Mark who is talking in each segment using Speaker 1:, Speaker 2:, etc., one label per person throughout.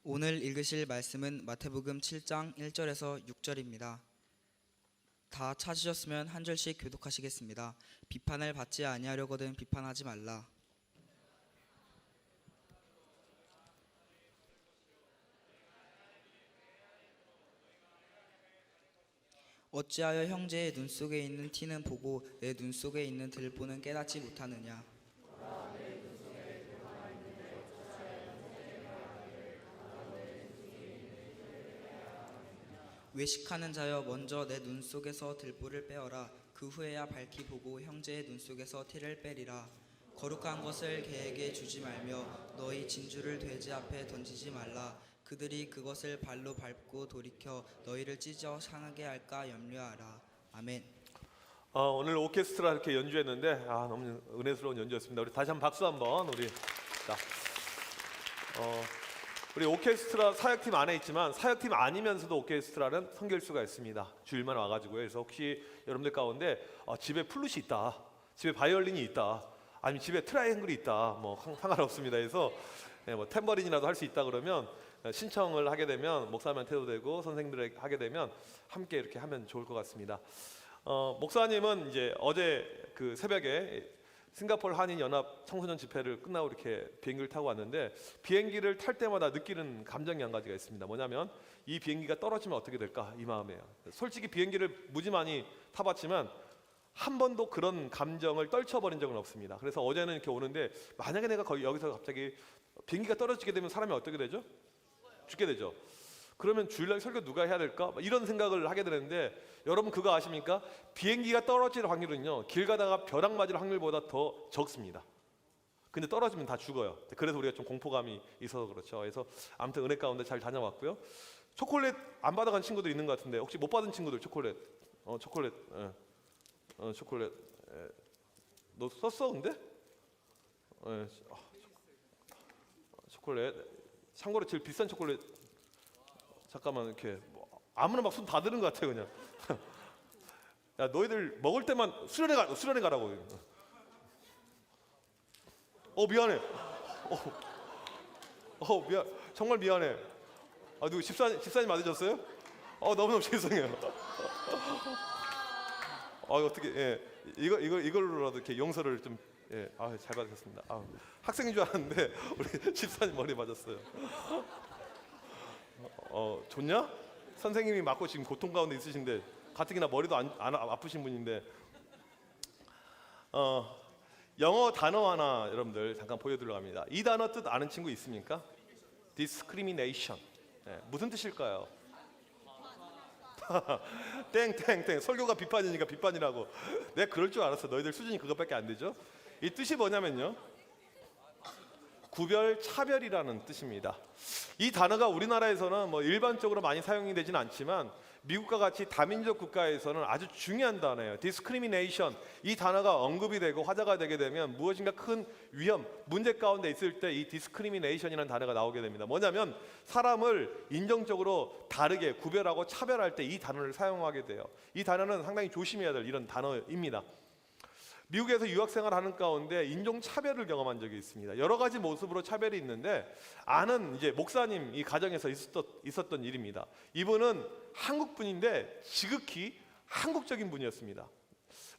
Speaker 1: 오늘 읽으실 말씀은 마태복음 7장 1절에서 6절입니다. 다 찾으셨으면 한 절씩 교독하시겠습니다. 비판을 받지 아니하려거든 비판하지 말라. 어찌하여 형제의 눈 속에 있는 티는 보고 내 눈 속에 있는 들보는 깨닫지 못하느냐. 외식하는 자여, 먼저 내 눈 속에서 들보를 빼어라. 그 후에야 밝히 보고 형제의 눈 속에서 티를 빼리라. 거룩한 것을 개에게 주지 말며 너희 진주를 돼지 앞에 던지지 말라. 그들이 그것을 발로 밟고 돌이켜 너희를 찢어 상하게 할까 염려하라. 아멘.
Speaker 2: 오늘 오케스트라 이렇게 연주했는데 너무 은혜스러운 연주였습니다. 우리 다시 한번 박수 한번 우리 오케스트라 사역팀 안에 있지만 사역팀 아니면서도 오케스트라는 섬길 수가 있습니다. 주일만 와가지고요. 그래서 혹시 여러분들 가운데 집에 플룻이 있다, 집에 바이올린이 있다, 아니면 집에 트라이앵글이 있다, 뭐 상관없습니다. 그래서 뭐 탬버린이라도 할 수 있다 그러면 신청을 하게 되면 목사님한테도 되고 선생님들에게 하게 되면 함께 이렇게 하면 좋을 것 같습니다. 목사님은 이제 어제 그 새벽에 싱가포르 한인연합 청소년 집회를 끝나고 이렇게 비행기를 타고 왔는데 비행기를 탈 때마다 느끼는 감정이 한 가지가 있습니다. 뭐냐면 이 비행기가 떨어지면 어떻게 될까, 이 마음이에요. 솔직히 비행기를 무지 많이 타봤지만 한 번도 그런 감정을 떨쳐버린 적은 없습니다. 그래서 어제는 이렇게 오는데 만약에 내가 거기 여기서 갑자기 비행기가 떨어지게 되면 사람이 어떻게 되죠? 죽게 되죠. 그러면 주일날 설교 누가 해야 될까? 이런 생각을 하게 되는데, 여러분 그거 아십니까? 비행기가 떨어질 확률은요, 길 가다가 벼락 맞을 확률보다 더 적습니다. 근데 떨어지면 다 죽어요. 그래서 우리가 좀 공포감이 있어서 그렇죠. 그래서 아무튼 은혜 가운데 잘 다녀왔고요. 초콜릿 안 받아간 친구들 있는 것 같은데 혹시 못 받은 친구들 초콜릿? 초콜릿. 초콜릿. 너 썼어 근데? 초콜릿. 참고로 제일 비싼 초콜릿. 잠깐만 이렇게 아무나 막 손 다 드는 것 같아 그냥. 야 너희들 먹을 때만 수련회 가라고. 미안해. 미안. 정말 미안해. 누구 집사님 맞으셨어요? 너무너무 죄송해요. 어떻게 이걸로라도 이렇게 용서를 좀 잘 받으셨습니다. 학생인 줄 알았는데 우리 집사님 머리 맞았어요. 좋냐? 선생님이 맞고 지금 고통 가운데 있으신데 가뜩이나 머리도 안 아프신 분인데 영어 단어 하나 여러분들 잠깐 보여드리려고 합니다. 이 단어 뜻 아는 친구 있습니까? discrimination. 무슨 뜻일까요? 땡 설교가 비판이니까 비판이라고. 내가 그럴 줄 알았어. 너희들 수준이 그것밖에 안 되죠? 이 뜻이 뭐냐면요, 구별, 차별이라는 뜻입니다. 이 단어가 우리나라에서는 뭐 일반적으로 많이 사용이 되지는 않지만 미국과 같이 다민족 국가에서는 아주 중요한 단어예요. discrimination. 이 단어가 언급이 되고 화제가 되게 되면 무엇인가 큰 위험, 문제 가운데 있을 때 이 discrimination이라는 단어가 나오게 됩니다. 뭐냐면 사람을 인종적으로 다르게 구별하고 차별할 때 이 단어를 사용하게 돼요. 이 단어는 상당히 조심해야 될 이런 단어입니다. 미국에서 유학생활 하는 가운데 인종차별을 경험한 적이 있습니다. 여러 가지 모습으로 차별이 있는데 아는 이제 목사님 이 가정에서 있었던 일입니다. 이분은 한국분인데 지극히 한국적인 분이었습니다.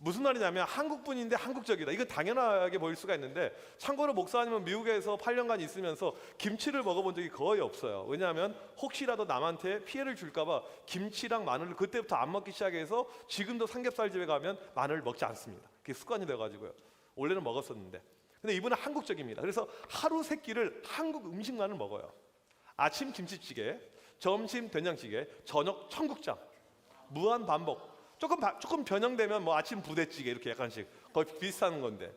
Speaker 2: 무슨 말이냐면 한국분인데 한국적이다. 이건 당연하게 보일 수가 있는데, 참고로 목사님은 미국에서 8년간 있으면서 김치를 먹어본 적이 거의 없어요. 왜냐하면 혹시라도 남한테 피해를 줄까 봐 김치랑 마늘을 그때부터 안 먹기 시작해서 지금도 삼겹살 집에 가면 마늘을 먹지 않습니다. 그게 습관이 돼가지고요. 원래는 먹었었는데, 근데 이분은 한국적입니다. 그래서 하루 세 끼를 한국 음식만을 먹어요. 아침 김치찌개, 점심 된장찌개, 저녁 청국장, 무한 반복. 조금 변형되면 뭐 아침 부대찌개 이렇게 약간씩 거의 비슷한 건데,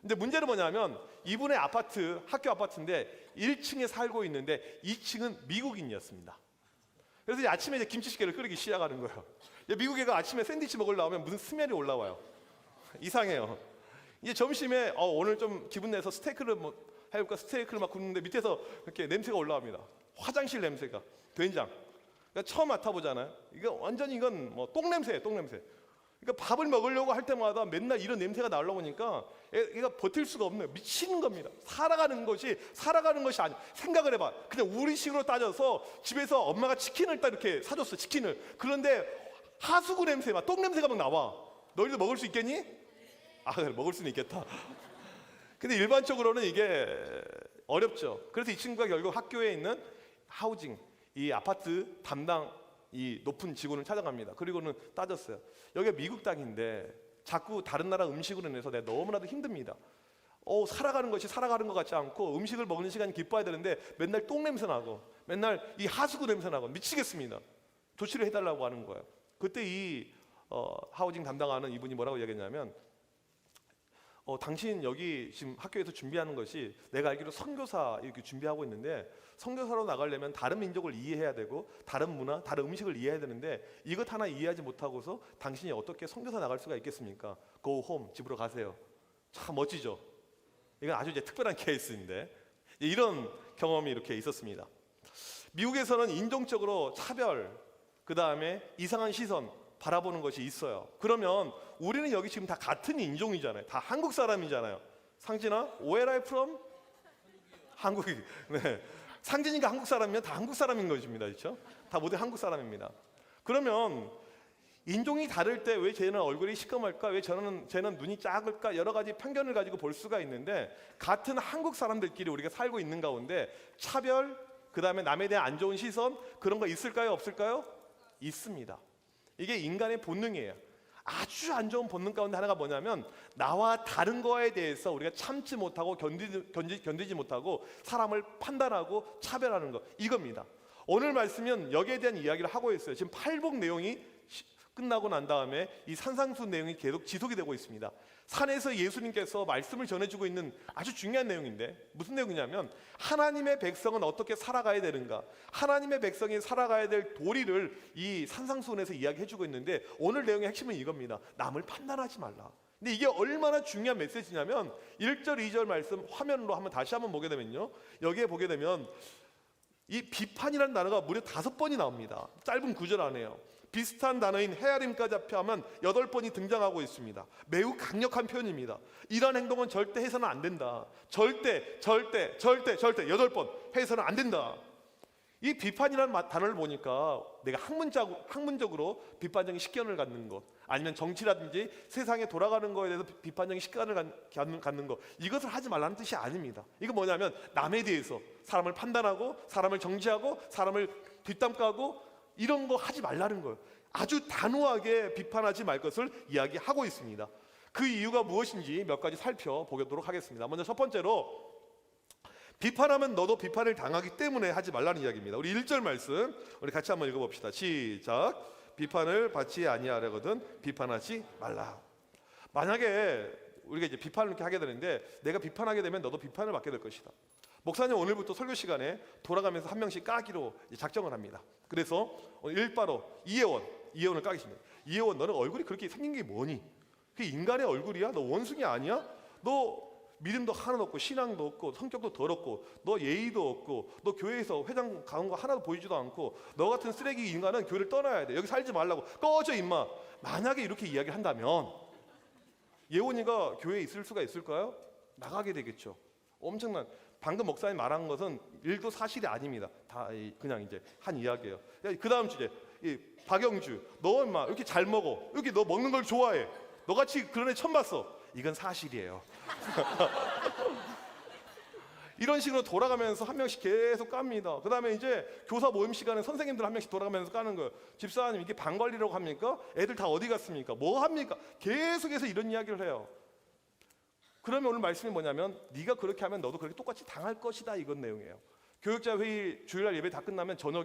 Speaker 2: 근데 문제는 뭐냐면 이분의 아파트, 학교 아파트인데 1층에 살고 있는데 2층은 미국인이었습니다. 그래서 이제 아침에 이제 김치찌개를 끓이기 시작하는 거예요. 미국 애가 아침에 샌드위치 먹으려 하면 무슨 스멜이 올라와요. 이상해요. 이제 점심에 오늘 좀 기분 내서 스테이크를 해볼까, 스테이크를 막 굽는데 밑에서 이렇게 냄새가 올라옵니다. 화장실 냄새가, 된장. 그러니까 처음 맡아보잖아요. 이건 뭐 똥 냄새예요, 똥 냄새. 그러니까 밥을 먹으려고 할 때마다 맨날 이런 냄새가 나오니까 애가 버틸 수가 없네요. 미치는 겁니다. 살아가는 것이 아니. 생각을 해봐. 그냥 우리식으로 따져서 집에서 엄마가 치킨을 딱 이렇게 사줬어. 치킨을. 그런데 하수구 냄새가 똥 냄새가 막 나와. 너희도 먹을 수 있겠니? 아, 그래, 먹을 수는 있겠다. 근데 일반적으로는 이게 어렵죠. 그래서 이 친구가 결국 학교에 있는 하우징, 이 아파트 담당 이 높은 직원을 찾아갑니다. 그리고는 따졌어요. 여기가 미국 땅인데 자꾸 다른 나라 음식으로 인해서 내가 너무나도 힘듭니다. 살아가는 것이 살아가는 것 같지 않고 음식을 먹는 시간이 기뻐야 되는데 맨날 똥 냄새 나고 맨날 이 하수구 냄새 나고 미치겠습니다. 조치를 해달라고 하는 거예요. 그때 이 하우징 담당하는 이분이 뭐라고 이야기했냐면 당신 여기 지금 학교에서 준비하는 것이 내가 알기로 선교사 이렇게 준비하고 있는데 선교사로 나가려면 다른 민족을 이해해야 되고 다른 문화, 다른 음식을 이해해야 되는데 이것 하나 이해하지 못하고서 당신이 어떻게 선교사 나갈 수가 있겠습니까? Go home, 집으로 가세요. 참 멋지죠? 이건 아주 이제 특별한 케이스인데 이런 경험이 이렇게 있었습니다. 미국에서는 인종적으로 차별, 그 다음에 이상한 시선 바라보는 것이 있어요. 그러면 우리는 여기 지금 다 같은 인종이잖아요. 다 한국 사람이잖아요. 상진아, where are you from? 한국이. 네. 상진이가 한국 사람이면 다 한국 사람인 것입니다. 그렇죠? 다 모두 한국 사람입니다. 그러면 인종이 다를 때 왜 쟤는 얼굴이 시커멀까? 왜 쟤는 눈이 작을까? 여러 가지 편견을 가지고 볼 수가 있는데 같은 한국 사람들끼리 우리가 살고 있는 가운데 차별, 그 다음에 남에 대한 안 좋은 시선 그런 거 있을까요? 없을까요? 있습니다. 이게 인간의 본능이에요. 아주 안 좋은 본능 가운데 하나가 뭐냐면 나와 다른 거에 대해서 우리가 참지 못하고 견디지 못하고 사람을 판단하고 차별하는 것 이겁니다. 오늘 말씀은 여기에 대한 이야기를 하고 있어요. 지금 팔복 내용이 끝나고 난 다음에 이 산상수 내용이 계속 지속이 되고 있습니다. 산에서 예수님께서 말씀을 전해주고 있는 아주 중요한 내용인데 무슨 내용이냐면 하나님의 백성은 어떻게 살아가야 되는가, 하나님의 백성이 살아가야 될 도리를 이 산상수훈에서 이야기해주고 있는데 오늘 내용의 핵심은 이겁니다. 남을 판단하지 말라. 근데 이게 얼마나 중요한 메시지냐면 1절, 2절 말씀 화면으로 다시 한번 보게 되면요, 여기에 보게 되면 이 비판이라는 단어가 무려 5번이 나옵니다. 짧은 구절 안에요. 비슷한 단어인 헤아림까지 합하면 8번이 등장하고 있습니다. 매우 강력한 표현입니다. 이런 행동은 절대 해서는 안 된다. 절대 8번 해서는 안 된다. 이 비판이라는 단어를 보니까 내가 학문적으로 비판적인 식견을 갖는 것, 아니면 정치라든지 세상에 돌아가는 거에 대해서 비판적인 식견을 갖는 것, 이것을 하지 말라는 뜻이 아닙니다. 이거 뭐냐면 남에 대해서 사람을 판단하고 사람을 정죄하고 사람을 뒷담 까고 이런 거 하지 말라는 거예요. 아주 단호하게 비판하지 말 것을 이야기하고 있습니다. 그 이유가 무엇인지 몇 가지 살펴보도록 하겠습니다. 먼저 첫 번째로 비판하면 너도 비판을 당하기 때문에 하지 말라는 이야기입니다. 우리 1절 말씀 우리 같이 한번 읽어봅시다. 시작. 비판을 받지 아니하려거든 비판하지 말라. 만약에 우리가 이제 비판을 이렇게 하게 되는데 내가 비판하게 되면 너도 비판을 받게 될 것이다. 목사님 오늘부터 설교 시간에 돌아가면서 한 명씩 까기로 작정을 합니다. 그래서 오늘 일바로 이혜원을 까겠습니다. 이혜원, 너는 얼굴이 그렇게 생긴 게 뭐니? 그게 인간의 얼굴이야? 너 원숭이 아니야? 너 믿음도 하나도 없고 신앙도 없고 성격도 더럽고 너 예의도 없고 너 교회에서 회장 가는 거 하나도 보이지도 않고 너 같은 쓰레기 인간은 교회를 떠나야 돼. 여기 살지 말라고. 꺼져 임마. 만약에 이렇게 이야기를 한다면 예원이가 교회에 있을 수가 있을까요? 나가게 되겠죠. 엄청난, 방금 목사님 말한 것은 일도 사실이 아닙니다. 다 그냥 이제 한 이야기예요. 그 다음 주제, 박영주, 너 인마 이렇게 잘 먹어, 이렇게 너 먹는 걸 좋아해, 너같이 그런 애 처음 봤어. 이건 사실이에요. 이런 식으로 돌아가면서 한 명씩 계속 깝니다. 그 다음에 이제 교사 모임 시간에 선생님들 한 명씩 돌아가면서 까는 거예요. 집사님 이게 방 관리라고 합니까? 애들 다 어디 갔습니까? 뭐 합니까? 계속해서 이런 이야기를 해요. 그러면 오늘 말씀이 뭐냐면 네가 그렇게 하면 너도 그렇게 똑같이 당할 것이다, 이건 내용이에요. 교육자 회의 주일날 예배 다 끝나면 저녁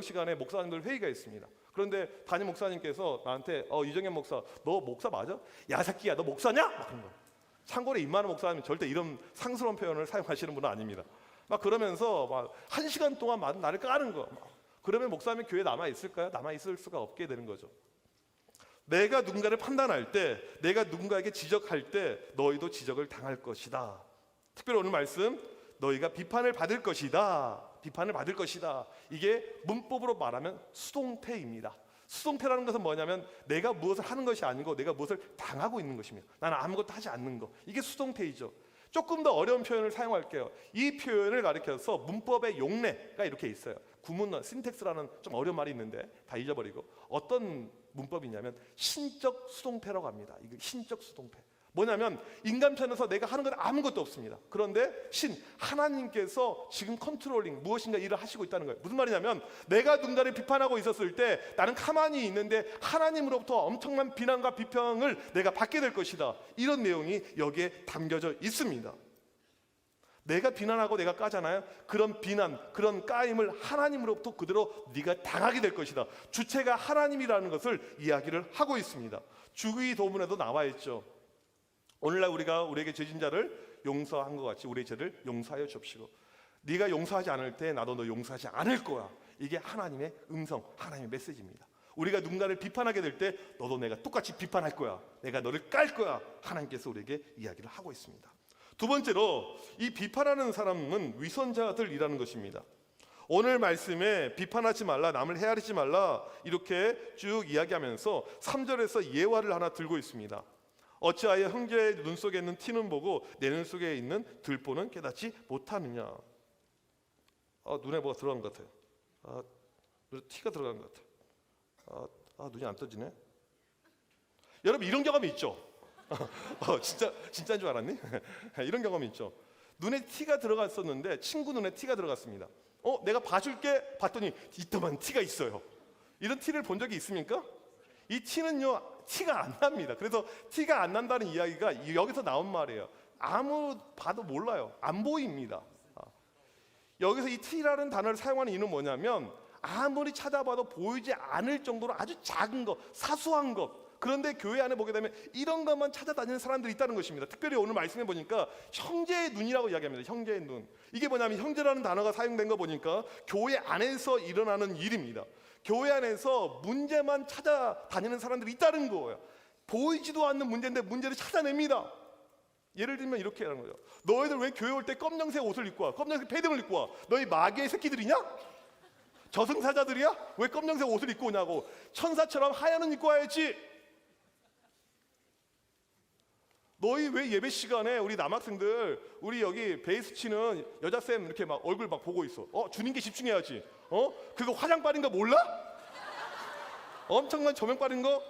Speaker 2: 시간에 목사님들 회의가 있습니다. 그런데 담임 목사님께서 나한테 이정현 목사, 너 목사 맞아? 야 새끼야, 너 목사냐? 막 그런 거. 참고로 임마는 목사님은 절대 이런 상스러운 표현을 사용하시는 분은 아닙니다. 막 그러면서 막 1시간 동안 나를 까는 거. 그러면 목사님이 교회에 남아 있을까요? 남아 있을 수가 없게 되는 거죠. 내가 누군가를 판단할 때, 내가 누군가에게 지적할 때 너희도 지적을 당할 것이다. 특별히 오늘 말씀, 너희가 비판을 받을 것이다. 비판을 받을 것이다. 이게 문법으로 말하면 수동태입니다. 수동태라는 것은 뭐냐면 내가 무엇을 하는 것이 아니고 내가 무엇을 당하고 있는 것입니다. 나는 아무것도 하지 않는 거. 이게 수동태이죠. 조금 더 어려운 표현을 사용할게요. 이 표현을 가리켜서 문법의 용례가 이렇게 있어요. 구문, 신텍스라는 좀 어려운 말이 있는데 다 잊어버리고 어떤 문법이냐면 신적 수동태라고 합니다. 이거 신적 수동태. 뭐냐면 인간편에서 내가 하는 건 아무것도 없습니다. 그런데 하나님께서 지금 컨트롤링 무엇인가 일을 하시고 있다는 거예요. 무슨 말이냐면 내가 누군가를 비판하고 있었을 때 나는 가만히 있는데 하나님으로부터 엄청난 비난과 비평을 내가 받게 될 것이다. 이런 내용이 여기에 담겨져 있습니다. 내가 비난하고 내가 까잖아요. 그런 비난, 그런 까임을 하나님으로부터 그대로 네가 당하게 될 것이다. 주체가 하나님이라는 것을 이야기를 하고 있습니다. 주의 도문에도 나와 있죠. 오늘날 우리가 우리에게 죄진 자를 용서한 것 같이 우리의 죄를 용서하여 줍시고 네가 용서하지 않을 때 나도 너 용서하지 않을 거야. 이게 하나님의 음성, 하나님의 메시지입니다. 우리가 누군가를 비판하게 될 때 너도 내가 똑같이 비판할 거야. 내가 너를 깔 거야. 하나님께서 우리에게 이야기를 하고 있습니다. 두 번째로 이 비판하는 사람은 위선자들이라는 것입니다. 오늘 말씀에 비판하지 말라, 남을 헤아리지 말라 이렇게 쭉 이야기하면서 3절에서 예화를 하나 들고 있습니다. 어찌하여 형제의 눈 속에 있는 티는 보고 내 눈 속에 있는 들보는 깨닫지 못하느냐. 눈에 뭐가 들어간 것 같아요. 눈에 티가 들어간 것 같아요. 눈이 안 떠지네. 여러분 이런 경험이 있죠? 진짜인 줄 알았니? 이런 경험이 있죠. 눈에 티가 들어갔었는데 친구 눈에 티가 들어갔습니다. 내가 봐줄게 봤더니 이따만 티가 있어요. 이런 티를 본 적이 있습니까? 이 티는요 티가 안 납니다. 그래서 티가 안 난다는 이야기가 여기서 나온 말이에요. 아무 봐도 몰라요. 안 보입니다. 여기서 이 티라는 단어를 사용하는 이유는 뭐냐면 아무리 찾아봐도 보이지 않을 정도로 아주 작은 것, 사소한 것. 그런데 교회 안에 보게 되면 이런 것만 찾아다니는 사람들이 있다는 것입니다. 특별히 오늘 말씀해 보니까 형제의 눈이라고 이야기합니다. 형제의 눈. 이게 뭐냐면 형제라는 단어가 사용된 거 보니까 교회 안에서 일어나는 일입니다. 교회 안에서 문제만 찾아다니는 사람들이 있다는 거예요. 보이지도 않는 문제인데 문제를 찾아냅니다. 예를 들면 이렇게 하는 거죠. 너희들 왜 교회 올 때 검정색 옷을 입고 와? 검정색 패딩을 입고 와? 너희 마귀의 새끼들이냐? 저승사자들이야? 왜 검정색 옷을 입고 오냐고. 천사처럼 하얀 옷 입고 와야지. 너희 왜 예배 시간에 우리 남학생들 우리 여기 베이스 치는 여자쌤 이렇게 막 얼굴 막 보고 있어. 주님께 집중해야지. 그거 화장 빠진 거 몰라? 엄청난 조명 빠진 거?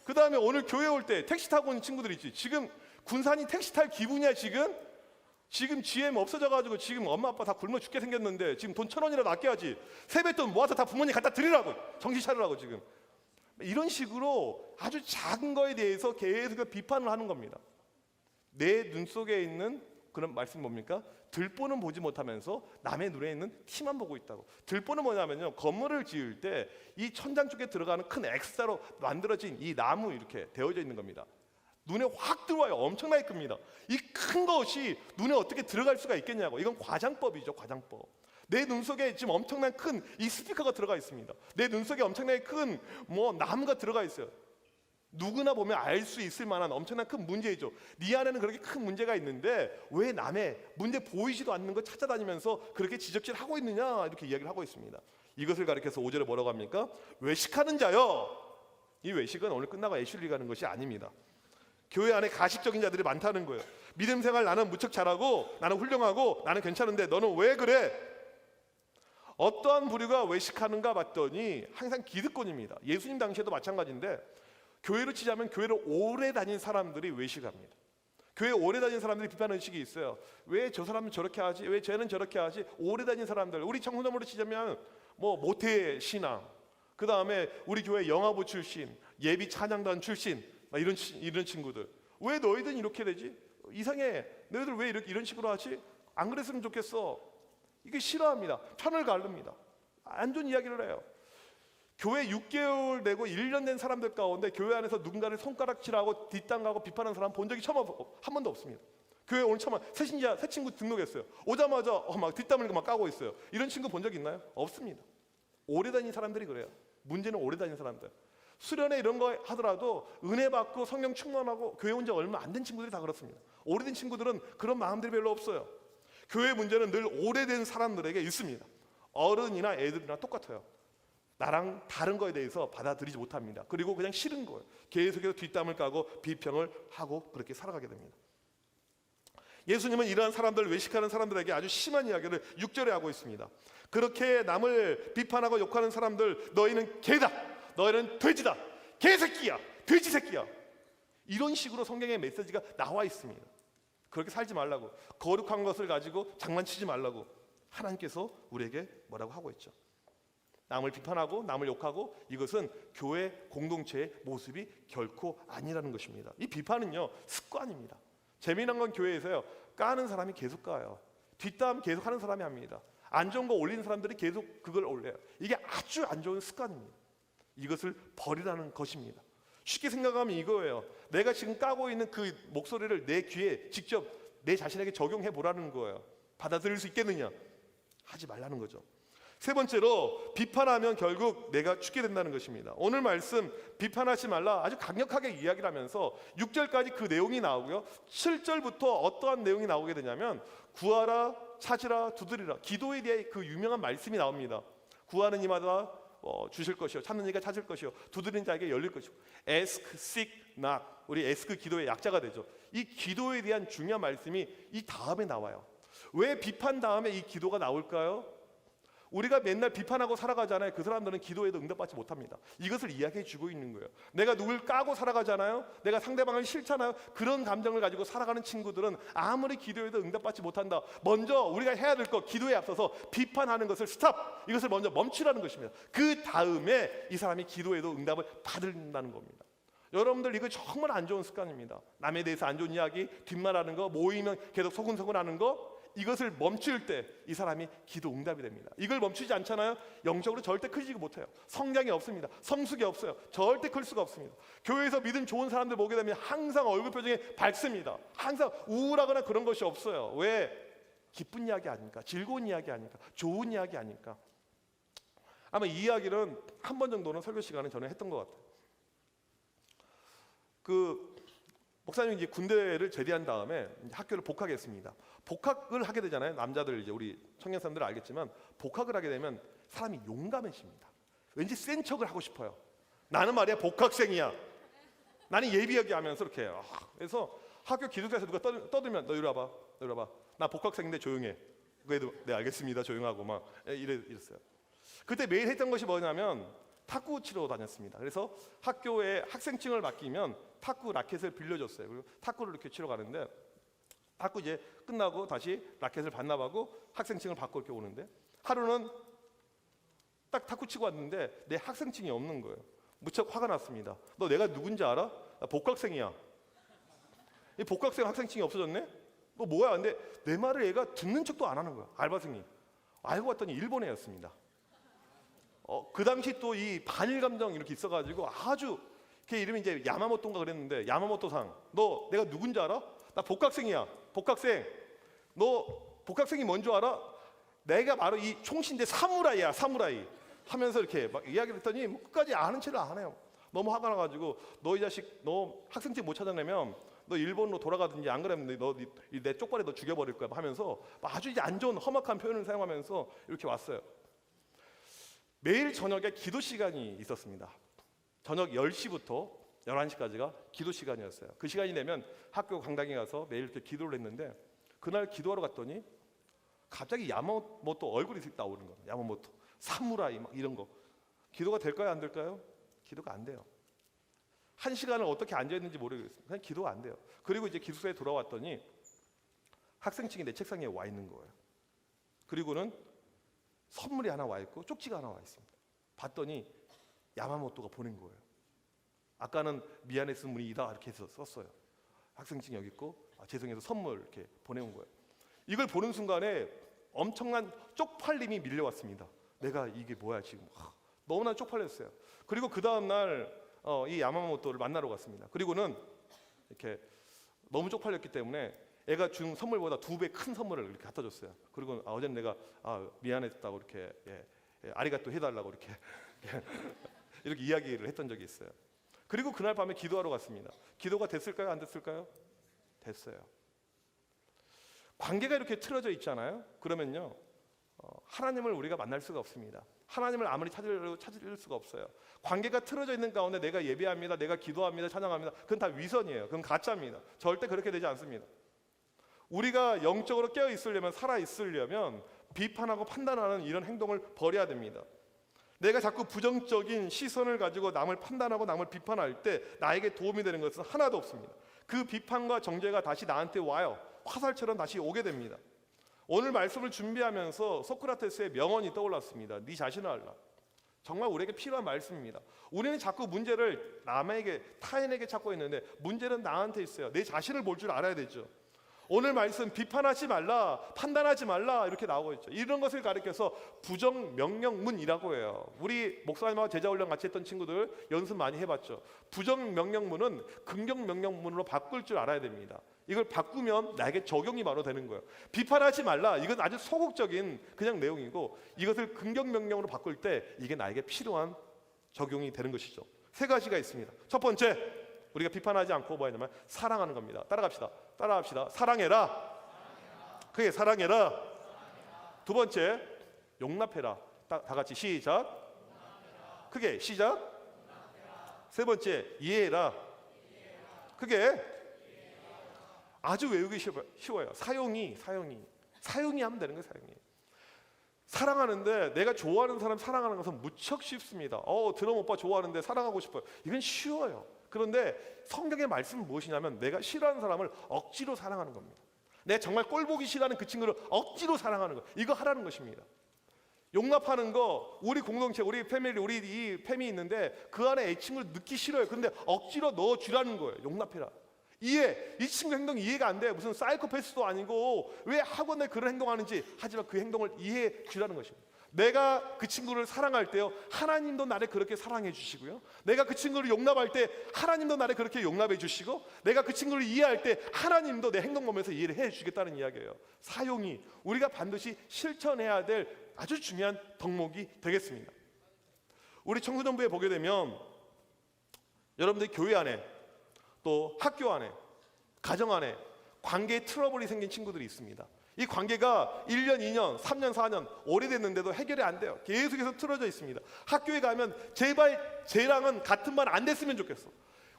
Speaker 2: 그 다음에 오늘 교회 올 때 택시 타고 온 친구들 있지. 지금 군산이 택시 탈 기분이야 지금? 지금 GM 없어져가지고 지금 엄마 아빠 다 굶어 죽게 생겼는데 지금 돈 1,000원이라도 아껴야지. 세뱃돈 모아서 다 부모님 갖다 드리라고. 정신 차리라고 지금. 이런 식으로 아주 작은 거에 대해서 계속 비판을 하는 겁니다. 내 눈 속에 있는 그런 말씀 뭡니까? 들보는 보지 못하면서 남의 눈에 있는 티만 보고 있다고. 들보는 뭐냐면요, 건물을 지을 때 이 천장 쪽에 들어가는 큰 X자로 만들어진 이 나무 이렇게 되어져 있는 겁니다. 눈에 확 들어와요. 엄청나게 큽니다. 이 큰 것이 눈에 어떻게 들어갈 수가 있겠냐고. 이건 과장법이죠, 과장법. 내 눈 속에 지금 엄청난 큰 이 스피커가 들어가 있습니다. 내 눈 속에 엄청나게 큰 나무가 들어가 있어요. 누구나 보면 알 수 있을 만한 엄청난 큰 문제이죠. 네 안에는 그렇게 큰 문제가 있는데 왜 남의 문제 보이지도 않는 거 찾아다니면서 그렇게 지적질하고 있느냐 이렇게 이야기를 하고 있습니다. 이것을 가리켜서 5절에 뭐라고 합니까? 외식하는 자여. 이 외식은 오늘 끝나고 애슐리 가는 것이 아닙니다. 교회 안에 가식적인 자들이 많다는 거예요. 믿음 생활 나는 무척 잘하고 나는 훌륭하고 나는 괜찮은데 너는 왜 그래? 어떠한 부류가 외식하는가 봤더니 항상 기득권입니다. 예수님 당시에도 마찬가지인데 교회로 치자면 교회를 오래 다닌 사람들이 외식합니다. 교회 오래 다닌 사람들이 비판 의식이 있어요. 왜 저 사람은 저렇게 하지? 왜 쟤는 저렇게 하지? 오래 다닌 사람들. 우리 청소년으로 치자면 모태 신앙. 그 다음에 우리 교회 영화부 출신, 예비 찬양단 출신, 이런 친구들. 왜 너희들은 이렇게 되지? 이상해. 너희들 왜 이런 식으로 하지? 안 그랬으면 좋겠어. 이게 싫어합니다. 편을 가릅니다. 안 좋은 이야기를 해요. 교회 6개월 되고 1년 된 사람들 가운데 교회 안에서 누군가를 손가락질하고 뒷담 가고 비판하는 사람 본 적이 한 번도 없습니다. 교회 오늘 처음 새 친구 등록했어요. 오자마자 막 뒷담 흘리고 막 까고 있어요. 이런 친구 본 적 있나요? 없습니다. 오래 다닌 사람들이 그래요. 문제는 오래 다닌 사람들. 수련회 이런 거 하더라도 은혜 받고 성령 충만하고 교회 온 지 얼마 안 된 친구들이 다 그렇습니다. 오래된 친구들은 그런 마음들이 별로 없어요. 교회 문제는 늘 오래된 사람들에게 있습니다. 어른이나 애들이나 똑같아요. 나랑 다른 거에 대해서 받아들이지 못합니다. 그리고 그냥 싫은 거예요. 계속해서 뒷담을 까고 비평을 하고 그렇게 살아가게 됩니다. 예수님은 이러한 사람들, 외식하는 사람들에게 아주 심한 이야기를 6절에 하고 있습니다. 그렇게 남을 비판하고 욕하는 사람들, 너희는 개다, 너희는 돼지다, 개새끼야, 돼지 새끼야, 이런 식으로 성경의 메시지가 나와 있습니다. 그렇게 살지 말라고, 거룩한 것을 가지고 장난치지 말라고 하나님께서 우리에게 뭐라고 하고 있죠. 남을 비판하고 남을 욕하고 이것은 교회 공동체의 모습이 결코 아니라는 것입니다. 이 비판은요, 습관입니다. 재미난 건 교회에서요, 까는 사람이 계속 까요. 뒷담 계속 하는 사람이 합니다. 안 좋은 거 올리는 사람들이 계속 그걸 올려요. 이게 아주 안 좋은 습관입니다. 이것을 버리라는 것입니다. 쉽게 생각하면 이거예요. 내가 지금 까고 있는 그 목소리를 내 귀에 직접 내 자신에게 적용해 보라는 거예요. 받아들일 수 있겠느냐? 하지 말라는 거죠. 세 번째로, 비판하면 결국 내가 죽게 된다는 것입니다. 오늘 말씀 비판하지 말라 아주 강력하게 이야기를 하면서 6절까지 그 내용이 나오고요, 7절부터 어떠한 내용이 나오게 되냐면 구하라, 찾으라, 두드리라, 기도에 대해 그 유명한 말씀이 나옵니다. 구하는 이마다 주실 것이요, 찾는 이가 찾을 것이요, 두드리는 자에게 열릴 것이요. Ask, seek, knock. 우리 ask 기도의 약자가 되죠. 이 기도에 대한 중요한 말씀이 이 다음에 나와요. 왜 비판 다음에 이 기도가 나올까요? 우리가 맨날 비판하고 살아가잖아요. 그 사람들은 기도에도 응답받지 못합니다. 이것을 이야기해 주고 있는 거예요. 내가 누굴 까고 살아가잖아요. 내가 상대방을 싫잖아요. 그런 감정을 가지고 살아가는 친구들은 아무리 기도해도 응답받지 못한다. 먼저 우리가 해야 될 것, 기도에 앞서서 비판하는 것을 스탑! 이것을 먼저 멈추라는 것입니다. 그 다음에 이 사람이 기도에도 응답을 받는다는 겁니다. 여러분들, 이거 정말 안 좋은 습관입니다. 남에 대해서 안 좋은 이야기, 뒷말하는 거, 모이면 계속 소근소근 하는 거, 이것을 멈출 때 이 사람이 기도 응답이 됩니다. 이걸 멈추지 않잖아요. 영적으로 절대 크지 못해요. 성장이 없습니다. 성숙이 없어요. 절대 클 수가 없습니다. 교회에서 믿음 좋은 사람들 보게 되면 항상 얼굴 표정이 밝습니다. 항상 우울하거나 그런 것이 없어요. 왜? 기쁜 이야기 아닙니까? 즐거운 이야기 아닙니까? 좋은 이야기 아닙니까? 아마 이 이야기는 한 번 정도는 설교 시간에 저는 했던 것 같아요. 목사님이 이제 군대를 제대한 다음에 이제 학교를 복학했습니다. 복학을 하게 되잖아요. 남자들, 이제 우리 청년 사람들 알겠지만 복학을 하게 되면 사람이 용감해집니다. 왠지 센 척을 하고 싶어요. 나는 말이야 복학생이야. 나는 예비역이 하면서 이렇게 해요. 그래서 학교 기숙사에서 누가 떠들면 너 이리 와봐, 너 이리 와봐. 나 복학생인데 조용해. 그래도 네 알겠습니다. 조용하고 막 이랬어요. 그때 매일 했던 것이 뭐냐면 탁구 치러 다녔습니다. 그래서 학교에 학생증을 맡기면 탁구 라켓을 빌려줬어요. 그리고 탁구를 이렇게 치러 가는데 탁구 이제 끝나고 다시 라켓을 반납하고 학생증을 받고 이렇게 오는데 하루는 딱 탁구 치고 왔는데 내 학생증이 없는 거예요. 무척 화가 났습니다. 너 내가 누군지 알아? 나 복학생이야. 이 복학생 학생증이 없어졌네? 너 뭐야? 근데 내 말을 얘가 듣는 척도 안 하는 거야. 알바생이. 알고 봤더니 일본 애였습니다. 그 당시 또 이 반일 감정 이렇게 있어가지고 아주 걔 이름이 이제 야마모토인가 그랬는데 야마모토상, 너 내가 누군지 알아? 나 복학생이야. 복학생. 너 복학생이 뭔 줄 알아? 내가 바로 이 총신대 사무라이야. 사무라이. 하면서 이렇게 막 이야기를 했더니 끝까지 아는 체를 안 해요. 너무 화가 나가지고 너 이 자식, 너 학생증 못 찾아내면 너 일본으로 돌아가든지 안 그러면 너 내 쪽발에 너 죽여버릴 거야 하면서 아주 이제 안 좋은 험악한 표현을 사용하면서 이렇게 왔어요. 매일 저녁에 기도 시간이 있었습니다. 저녁 10시부터 11시까지가 기도 시간이었어요. 그 시간이 되면 학교 강당에 가서 매일 이렇게 기도를 했는데 그날 기도하러 갔더니 갑자기 야마모토 얼굴이 나오는 거예요. 야마모토, 사무라이 막 이런 거. 기도가 될까요? 안 될까요? 기도가 안 돼요. 한 시간을 어떻게 앉아있는지 모르겠어요. 그냥 기도가 안 돼요. 그리고 이제 기숙사에 돌아왔더니 학생증이 내 책상에 와 있는 거예요. 그리고는 선물이 하나 와 있고 쪽지가 하나 와 있습니다. 봤더니 야마모토가 보낸 거예요. 아까는 미안했으면 이다 이렇게 해서 썼어요. 학생증 여기 있고 죄송해서 선물 이렇게 보내온 거예요. 이걸 보는 순간에 엄청난 쪽팔림이 밀려왔습니다. 내가 이게 뭐야 지금. 너무나 쪽팔렸어요. 그리고 그 다음 날 이 야마모토를 만나러 갔습니다. 그리고는 이렇게 너무 쪽팔렸기 때문에 애가 준 선물보다 2배 큰 선물을 이렇게 갖다 줬어요. 그리고 어제는 내가 미안했다고 이렇게 아리가또 해달라고 이렇게 이렇게 이야기를 했던 적이 있어요. 그리고 그날 밤에 기도하러 갔습니다. 기도가 됐을까요? 안 됐을까요? 됐어요. 관계가 이렇게 틀어져 있잖아요. 그러면요, 하나님을 우리가 만날 수가 없습니다. 하나님을 아무리 찾을 수가 없어요. 관계가 틀어져 있는 가운데 내가 예배합니다, 내가 기도합니다, 찬양합니다. 그건 다 위선이에요. 그건 가짜입니다. 절대 그렇게 되지 않습니다. 우리가 영적으로 깨어 있으려면, 살아 있으려면 비판하고 판단하는 이런 행동을 버려야 됩니다. 내가 자꾸 부정적인 시선을 가지고 남을 판단하고 남을 비판할 때 나에게 도움이 되는 것은 하나도 없습니다. 그 비판과 정죄가 다시 나한테 와요. 화살처럼 다시 오게 됩니다. 오늘 말씀을 준비하면서 소크라테스의 명언이 떠올랐습니다. 네 자신을 알라. 정말 우리에게 필요한 말씀입니다. 우리는 자꾸 문제를 남에게, 타인에게 찾고 있는데 문제는 나한테 있어요. 내 자신을 볼 줄 알아야 되죠. 오늘 말씀 비판하지 말라, 판단하지 말라 이렇게 나오고 있죠. 이런 것을 가리켜서 부정명령문이라고 해요. 우리 목사님하고 제자훈련 같이 했던 친구들 연습 많이 해봤죠. 부정명령문은 긍정명령문으로 바꿀 줄 알아야 됩니다. 이걸 바꾸면 나에게 적용이 바로 되는 거예요. 비판하지 말라, 이건 아주 소극적인 그냥 내용이고, 이것을 긍정명령으로 바꿀 때 이게 나에게 필요한 적용이 되는 것이죠. 세 가지가 있습니다. 첫 번째, 우리가 비판하지 않고 뭐 하냐면 사랑하는 겁니다. 따라합시다. 사랑해라. 그게 사랑해라. 두 번째, 용납해라. 다 같이 시작. 그게 시작. 세 번째, 이해해라. 그게 아주 외우기 쉬워요. 사용이 하면 되는 거예요. 사용이. 사랑하는데, 내가 좋아하는 사람 사랑하는 것은 무척 쉽습니다. 드럼 오빠 좋아하는데 사랑하고 싶어요. 이건 쉬워요. 그런데 성경의 말씀은 무엇이냐면 내가 싫어하는 사람을 억지로 사랑하는 겁니다. 내가 정말 꼴보기 싫어하는 그 친구를 억지로 사랑하는 거, 이거 하라는 것입니다. 용납하는 거, 우리 공동체, 우리 패밀리, 우리 이 패밀리 있는데 그 안에 이 친구를 넣기 싫어요. 그런데 억지로 넣어주라는 거예요. 용납해라. 이해, 이 친구 행동 이해가 안 돼. 무슨 사이코패스도 아니고 왜 학원에 그런 행동하는지, 하지만 그 행동을 이해해 주라는 것입니다. 내가 그 친구를 사랑할 때요, 하나님도 나를 그렇게 사랑해 주시고요, 내가 그 친구를 용납할 때 하나님도 나를 그렇게 용납해 주시고, 내가 그 친구를 이해할 때 하나님도 내 행동 보면서 이해를 해 주겠다는 이야기예요. 사용이 우리가 반드시 실천해야 될 아주 중요한 덕목이 되겠습니다. 우리 청소년부에 보게 되면 여러분들 교회 안에, 또 학교 안에, 가정 안에 관계에 트러블이 생긴 친구들이 있습니다. 이 관계가 1년, 2년, 3년, 4년 오래됐는데도 해결이 안 돼요. 계속해서 틀어져 있습니다. 학교에 가면 제발 쟤랑은 같은 반 안 됐으면 좋겠어.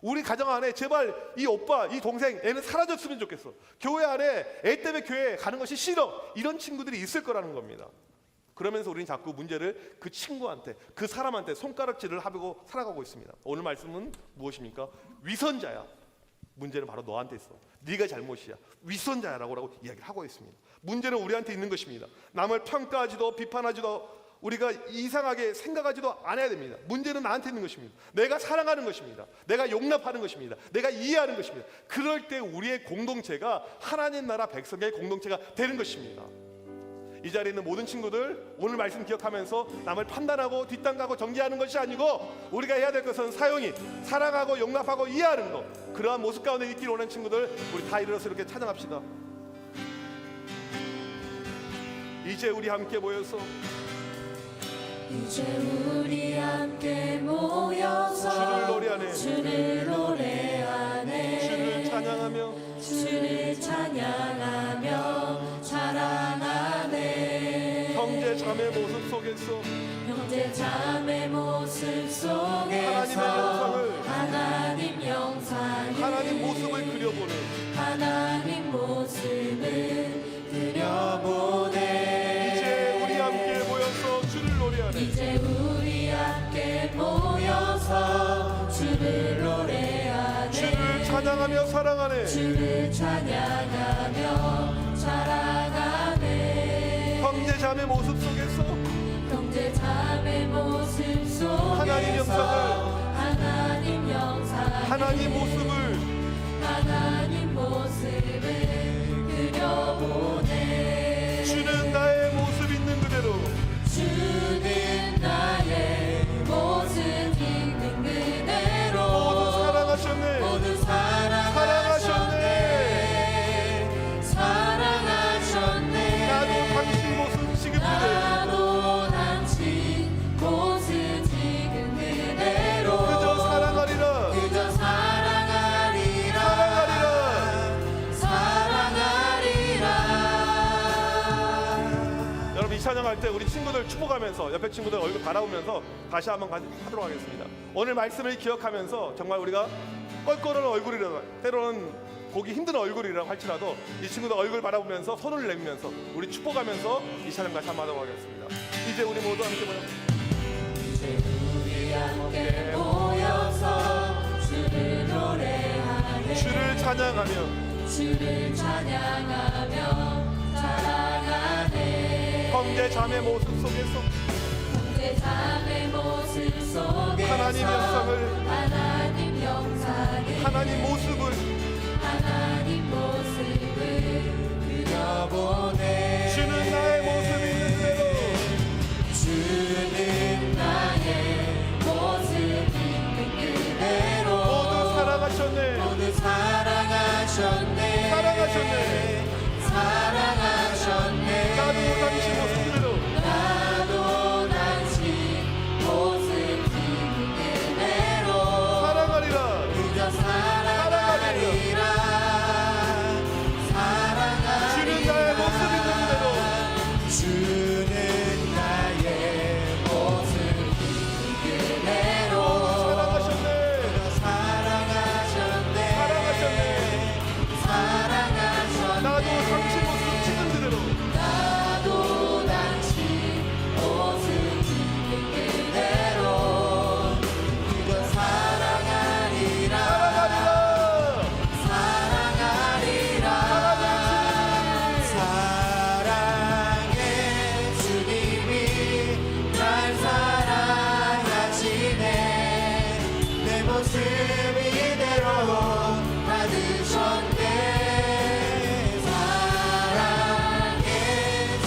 Speaker 2: 우리 가정 안에 제발 이 오빠, 이 동생, 애는 사라졌으면 좋겠어. 교회 안에 애 때문에 교회 가는 것이 싫어. 이런 친구들이 있을 거라는 겁니다. 그러면서 우리는 자꾸 문제를 그 친구한테, 그 사람한테 손가락질을 하고 살아가고 있습니다. 오늘 말씀은 무엇입니까? 위선자야. 문제는 바로 너한테 있어. 네가 잘못이야. 위선자라고 이야기를 하고 있습니다. 문제는 우리한테 있는 것입니다. 남을 평가하지도 비판하지도 우리가 이상하게 생각하지도 않아야 됩니다. 문제는 나한테 있는 것입니다. 내가 사랑하는 것입니다. 내가 용납하는 것입니다. 내가 이해하는 것입니다. 그럴 때 우리의 공동체가 하나님 나라 백성의 공동체가 되는 것입니다. 이 자리에 있는 모든 친구들, 오늘 말씀 기억하면서 남을 판단하고 뒷담가고 정죄하는 것이 아니고 우리가 해야 될 것은 사용이, 사랑하고 용납하고 이해하는 것, 그러한 모습 가운데 있기를 원하는 친구들, 우리 다 일어나서 이렇게 찬양합시다. 이제 우리 함께 모여서,
Speaker 3: 이제 우리 함께 모여서
Speaker 2: 주를 노래하네,
Speaker 3: 주를 노래하네,
Speaker 2: 주를 찬양하며,
Speaker 3: 주를 찬양하며 자랑하네.
Speaker 2: 형제 자매 모습 속에서,
Speaker 3: 형제 자매 모습 속에서 하나님 영상을,
Speaker 2: 하나님 모습을 그려보는,
Speaker 3: 하나님 모습을 그려보네.
Speaker 2: 이제 우리 함께 모여서 주를 노래하네,
Speaker 3: 이제 우리 함께 모여서 주를 노래하네,
Speaker 2: 주를 찬양하며 사랑하네,
Speaker 3: 주를 찬양하며 자랑하네.
Speaker 2: 형제 자매 모습 속에서
Speaker 3: 형제 자매 모습 속에서
Speaker 2: 하나님 영상을,
Speaker 3: 하나님 영상,
Speaker 2: 하나님 모습을,
Speaker 3: 하나님 모습을 그려보네.
Speaker 2: 주는 나의 모습 있는 그대로,
Speaker 3: 주는 나의 모습 있는 그대로
Speaker 2: 모두 사랑하셨네,
Speaker 3: 모두 사랑하셨네. 사랑하셨네.
Speaker 2: 나도 당신 모습 지금 그대로,
Speaker 3: 나도 당신 모습 지금 그대로
Speaker 2: 그저 사랑하리라,
Speaker 3: 그저 사랑하리라.
Speaker 2: 사랑하리라, 찬양할 때 우리 친구들 축복하면서 옆에 친구들 얼굴 바라보면서 다시 한번 하도록 하겠습니다. 오늘 말씀을 기억하면서 정말 우리가 껄끄러운 얼굴이라도 때로는 보기 힘든 얼굴이라고 할지라도 이 친구들 얼굴 바라보면서 손을 내밀면서 우리 축복하면서 이 찬양 같이 한번 하도록 하겠습니다. 이제 우리 모두 함께
Speaker 3: 이제 우리 함께 모여서 주를 노래하네
Speaker 2: 주를 찬양하며
Speaker 3: 주를 찬양하며 사랑하네
Speaker 2: 형제 자매 모습 속에서
Speaker 3: 형제 자매 모습 속에서
Speaker 2: 하나님 영상을
Speaker 3: 하나님 영상을
Speaker 2: 하나님 모습을
Speaker 3: 그려보네
Speaker 2: 주는 나의 모습 있는 그대로
Speaker 3: 주는 나의 모습 있는 그대로
Speaker 2: 모두 사랑하셨네
Speaker 3: 모두 사랑하셨네
Speaker 2: 사랑하셨네
Speaker 3: 사랑하셨네
Speaker 2: 나도 당신 모습 그대로
Speaker 3: 나도 당신 모습 있는 그대로
Speaker 2: 사랑하리라
Speaker 3: 그저 사랑하리라
Speaker 2: 주는 나의 모습 있는 그대로
Speaker 3: 주는 나의 모습 그대로
Speaker 2: 사랑하셨네
Speaker 3: 사랑하셨네
Speaker 2: 사랑하셨네 나도 당신 모습 찍은 그대로
Speaker 3: 나도 당신 모습 있는 그대로 그저 사랑하리라
Speaker 2: 사랑하리라
Speaker 3: 사랑해 주님이 날 사랑하시네 내 모습 이대로 받으셨네 사랑해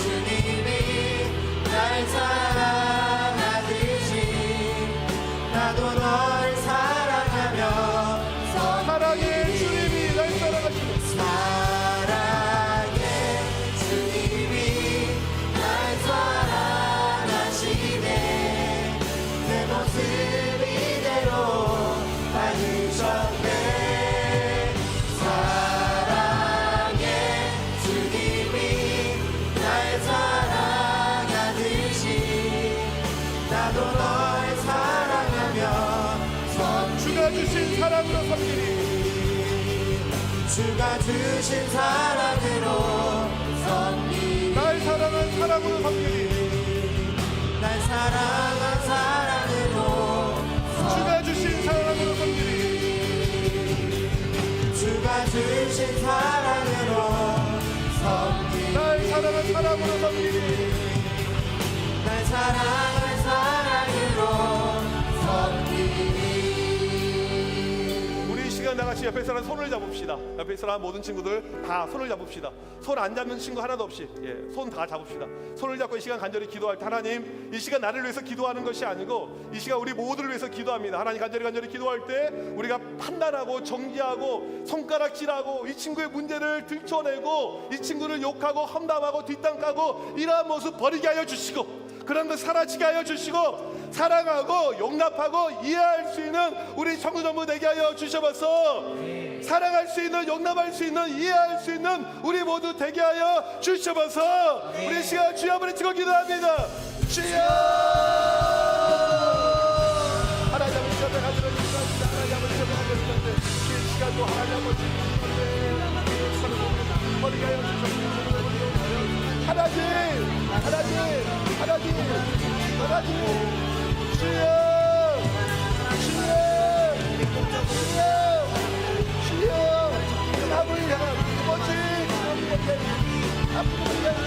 Speaker 3: 주님이 날 사랑하듯이 나도 널 사랑하며
Speaker 2: 사랑해 주님이 날 사랑하시네
Speaker 3: 사랑해 주님이 날 사랑하시네 내 모습 이대로 봐주셨네 사랑해 주님이 날 사랑하듯이 나도 널 사랑하며
Speaker 2: 주가 주신 사랑으로 섬기리
Speaker 3: 주가 주신 사랑으로 섬기리
Speaker 2: 날 사랑한 사랑으로 섬기리
Speaker 3: 날 사랑한 사랑으로
Speaker 2: 주가 주신 사랑으로 섬기리
Speaker 3: 주가 주신 사랑으로 섬기리
Speaker 2: 날 사랑한 사랑으로 섬기리
Speaker 3: 날 사랑한 사랑으로 섬기리
Speaker 2: 우리 이 시간 나같이 옆에 사람 손을 잡읍시다. 옆에 사람 모든 친구들 다 손을 잡읍시다. 손 안 잡는 친구 하나도 없이 손 다 잡읍시다. 손을 잡고 이 시간 간절히 기도할 때 하나님 이 시간 나를 위해서 기도하는 것이 아니고 이 시간 우리 모두를 위해서 기도합니다. 하나님 간절히 기도할 때 우리가 판단하고 정지하고 손가락질하고 이 친구의 문제를 들춰내고 이 친구를 욕하고 험담하고 뒷담 까고 이러한 모습 버리게 하여 주시고 그런 것 사라지게 하여 주시고 사랑하고 용납하고 이해할 수 있는 우리 청소년부 되게 하여 주셔서 사랑할 수 있는 용납할 수 있는 이해할 수 있는 우리 모두 되게 하여 주셔서 우리 시간 주여 한번 외치고 기도합니다. 주여 하나님 아버지 옆에 가지고 있습니다. 하나님 아버지 옆에 가지고 있는데 이 시간도 하나님 아버지 버리게 하여 주셔서 하나님 주여 남을 향한 멋진 앞으로 하나님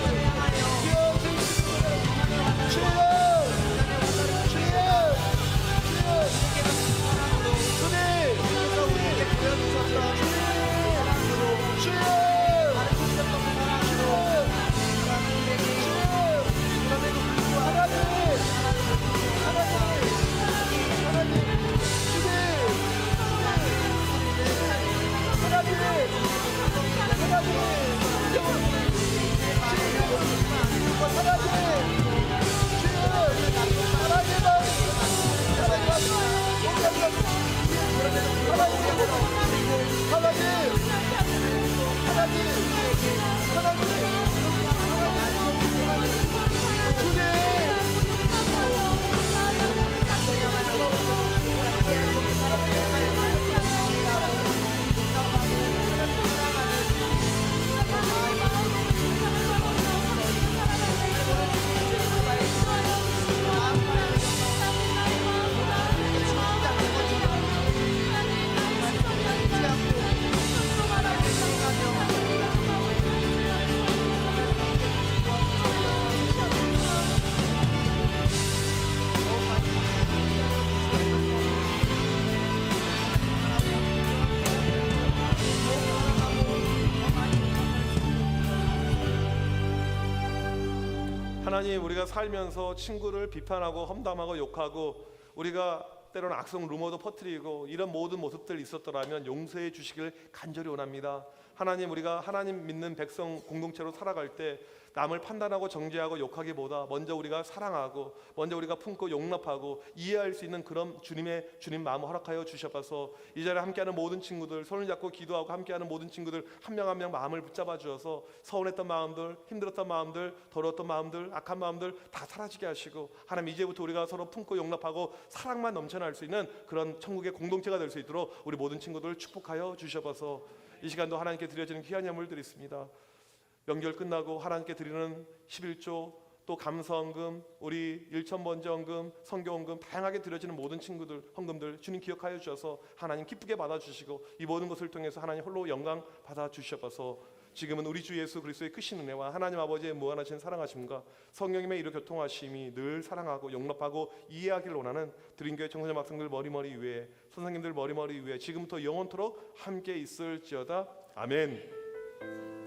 Speaker 2: 하나님, 우리가 살면서 친구를 비판하고 험담하고 욕하고 우리가 때로는 악성 루머도 퍼뜨리고 이런 모든 모습들 있었더라면 용서해 주시길 간절히 원합니다. 하나님, 우리가 하나님 믿는 백성 공동체로 살아갈 때 남을 판단하고 정죄하고 욕하기보다 먼저 우리가 사랑하고 먼저 우리가 품고 용납하고 이해할 수 있는 그런 주님 마음을 허락하여 주셔서 이 자리에 함께하는 모든 친구들, 손을 잡고 기도하고 함께하는 모든 친구들 한 명 한 명 마음을 붙잡아 주어서 서운했던 마음들, 힘들었던 마음들, 더러웠던 마음들, 악한 마음들 다 사라지게 하시고 하나님, 이제부터 우리가 서로 품고 용납하고 사랑만 넘쳐날 수 있는 그런 천국의 공동체가 될 수 있도록 우리 모든 친구들 축복하여 주셔서 이 시간도 하나님께 드려지는 귀한 예물 드리겠습니다. 명절 끝나고 하나님께 드리는 11조, 또 감사헌금, 우리 일천번제헌금, 성교헌금 다양하게 드려지는 모든 친구들 헌금들 주님 기억하여 주셔서 하나님 기쁘게 받아주시고 이 모든 것을 통해서 하나님 홀로 영광 받아주셔서 지금은 우리 주 예수 그리스도의 크신 은혜와 하나님 아버지의 무한하신 사랑하심과 성령님의 이루 교통하심이 늘 사랑하고 용납하고 이해하기를 원하는 드림교회 청소년 학생들 머리머리 위에, 선생님들 머리머리 위에 지금부터 영원토록 함께 있을지어다. 아멘.